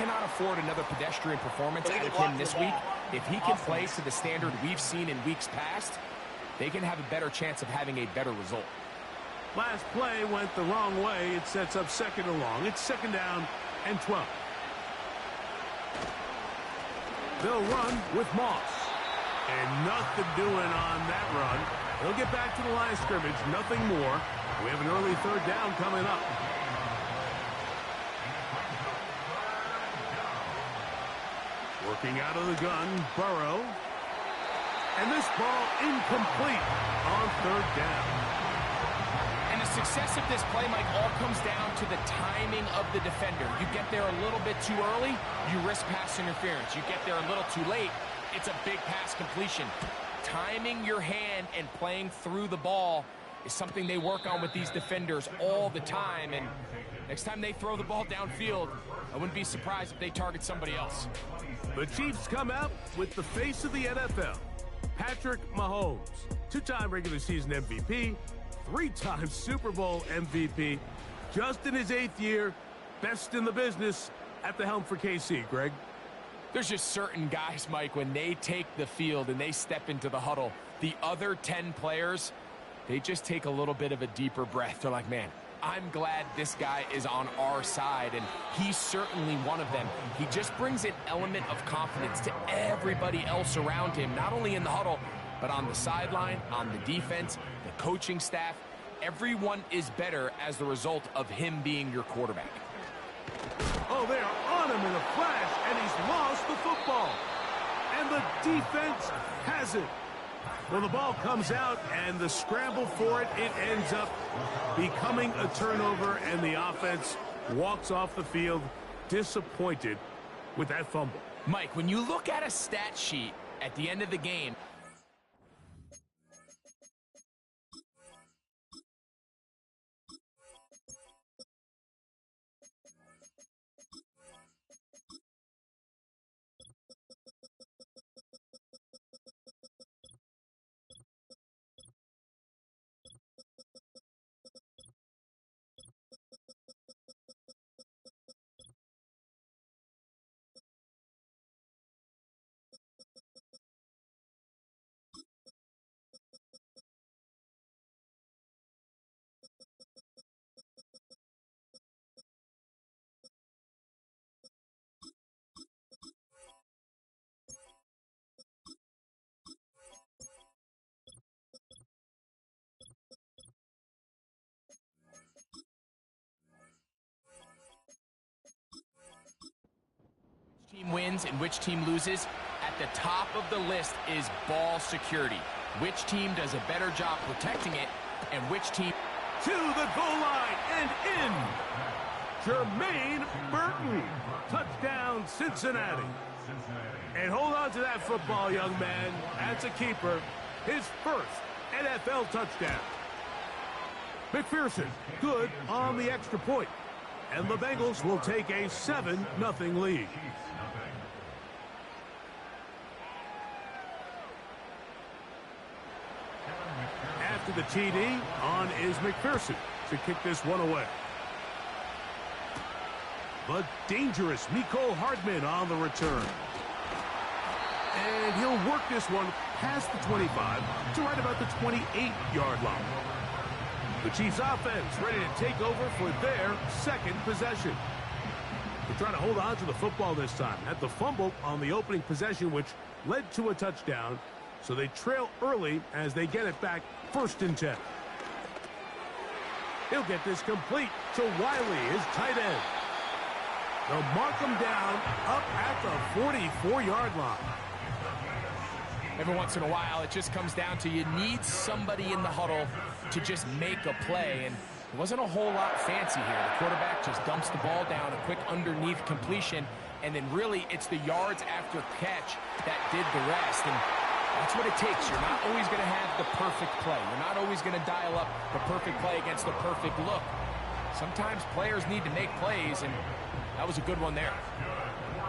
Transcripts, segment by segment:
cannot afford another pedestrian performance out of him this week. If he can play to the standard we've seen in weeks past, they can have a better chance of having a better result. Last play went the wrong way. It sets up second and long. It's second down and 12. They'll run with Moss. And nothing doing on that run. They'll get back to the line of scrimmage. Nothing more. We have an early third down coming up. Working out of the gun, Burrow. And this ball incomplete on third down. And the success of this play, Mike, all comes down to the timing of the defender. You get there a little bit too early, you risk pass interference. You get there a little too late, it's a big pass completion. Timing your hand and playing through the ball is something they work on with these defenders all the time. And next time they throw the ball downfield, I wouldn't be surprised if they target somebody else. The Chiefs come out with the face of the NFL, Patrick Mahomes, two-time regular season MVP, three-time Super Bowl MVP, just in his 8th year, best in the business at the helm for KC. Greg? There's just certain guys, Mike, when they take the field and they step into the huddle, the other 10 players, they just take a little bit of a deeper breath. They're like, man, I'm glad this guy is on our side, and he's certainly one of them. He just brings an element of confidence to everybody else around him, not only in the huddle, but on the sideline, on the defense, the coaching staff. Everyone is better as the result of him being your quarterback. Oh, they are on him in a flash, and he's lost the football. And the defense has it. Well, the ball comes out, and the scramble for it, it ends up becoming a turnover, and the offense walks off the field disappointed with that fumble. Mike, when you look at a stat sheet at the end of the game, team wins and which team loses, at the top of the list is ball security. Which team does a better job protecting it, and which team... To the goal line and in. Jermaine Burton. Touchdown, Cincinnati. And hold on to that football, young man. That's a keeper. His first NFL touchdown. McPherson, good on the extra point. And the Bengals will take a 7-0 lead. After the TD, on is McPherson to kick this one away. The dangerous Mecole Hardman on the return. And he'll work this one past the 25 to right about the 28-yard line. The Chiefs offense ready to take over for their second possession. They're trying to hold on to the football this time. Had the fumble on the opening possession, which led to a touchdown. So they trail early as they get it back, 1st and 10. He'll get this complete to Wiley, his tight end. They'll mark him down up at the 44-yard line. Every once in a while, it just comes down to you need somebody in the huddle to just make a play, and it wasn't a whole lot fancy here. The quarterback just dumps the ball down, a quick underneath completion, and then really it's the yards after catch that did the rest, and that's what it takes. You're not always going to have the perfect play. You're not always going to dial up the perfect play against the perfect look. Sometimes players need to make plays, and that was a good one there.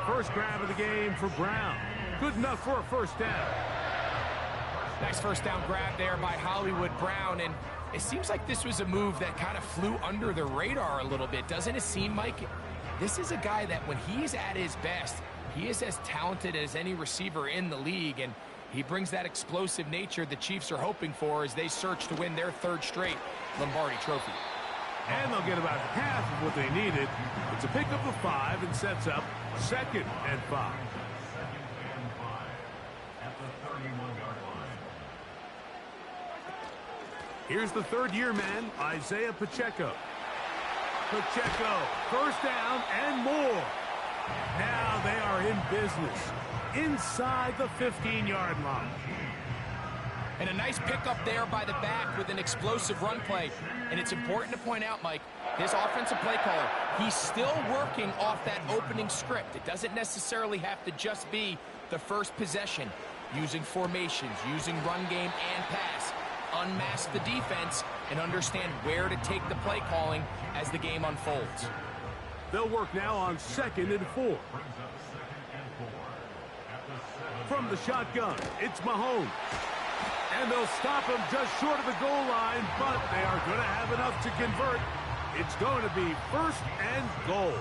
First grab of the game for Brown. Good enough for a first down. Nice first down grab there by Hollywood Brown, and it seems like this was a move that kind of flew under the radar a little bit, doesn't it seem, Mike? This is a guy that when he's at his best, he is as talented as any receiver in the league, and he brings that explosive nature the Chiefs are hoping for as they search to win their third straight Lombardi Trophy. And they'll get about half of what they needed. It's a pickup of 5 and sets up 2nd and 5. Here's the third-year man, Isaiah Pacheco. Pacheco, first down and more. Now they are in business inside the 15-yard line. And a nice pickup there by the back with an explosive run play. And it's important to point out, Mike, this offensive play caller, he's still working off that opening script. It doesn't necessarily have to just be the first possession. Using formations, using run game and pass. Unmask the defense and understand where to take the play calling as the game unfolds. They'll work now on 2nd and 4. From the shotgun, it's Mahomes. And they'll stop him just short of the goal line, but they are going to have enough to convert. It's going to be 1st and goal.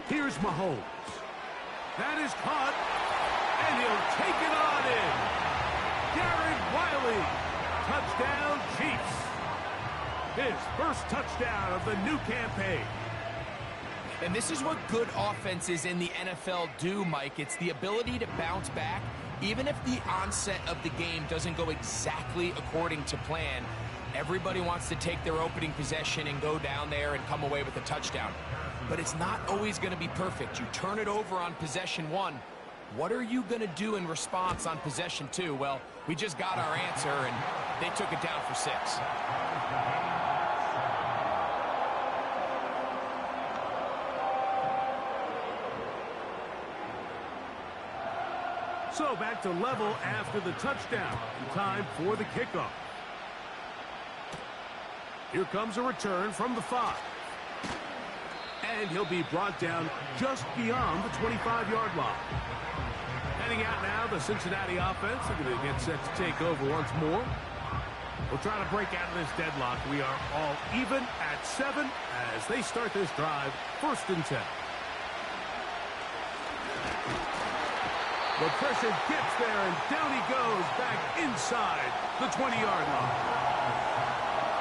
Here's Mahomes. That is caught, and he'll take it on in. Garrett Wiley, touchdown Chiefs. His first touchdown of the new campaign. And this is what good offenses in the NFL do, Mike. It's the ability to bounce back, even if the onset of the game doesn't go exactly according to plan. Everybody wants to take their opening possession and go down there and come away with a touchdown. But it's not always going to be perfect. You turn it over on possession 1. What are you going to do in response on possession 2? Well, we just got our answer, and they took it down for 6. So back to level after the touchdown. Time for the kickoff. Here comes a return from the 5. And he'll be brought down just beyond the 25-yard line. Heading out now, the Cincinnati offense. They're going to get set to take over once more. We'll try to break out of this deadlock. We are all even at 7 as they start this drive, 1st and 10. The pressure gets there, and down he goes back inside the 20-yard line.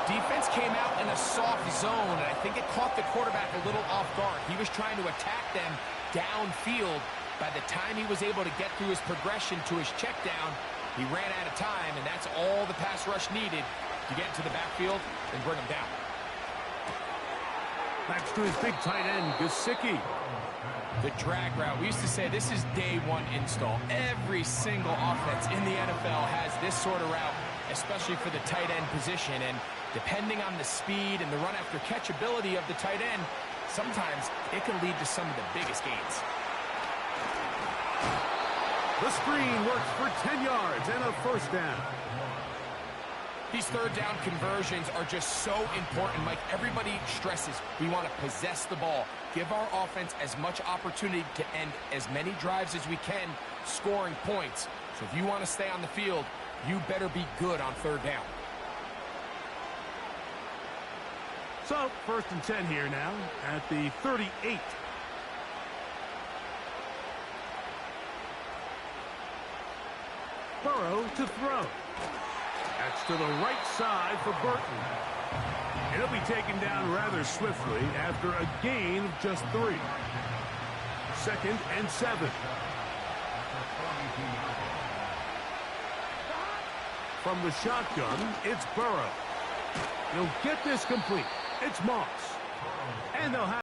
Defense came out in a soft zone, and I think it caught the quarterback a little off guard. He was trying to attack them downfield. By the time he was able to get through his progression to his check down, he ran out of time, and that's all the pass rush needed to get into the backfield and bring him down. Back to his big tight end, Gesicki. The drag route. We used to say this is day 1 install. Every single offense in the NFL has this sort of route, especially for the tight end position. And depending on the speed and the run after catch ability of the tight end, sometimes it can lead to some of the biggest gains. The screen works for 10 yards and a 1st down. These third down conversions are just so important, Mike. Everybody stresses we want to possess the ball, give our offense as much opportunity to end as many drives as we can, scoring points. So if you want to stay on the field, you better be good on 3rd down. So 1st and 10 here now at the 38. Burrow to throw. That's to the right side for Burton. It'll be taken down rather swiftly after a gain of just 3. 2nd and 7. From the shotgun, it's Burrow. He'll get this complete. It's Moss. And they'll have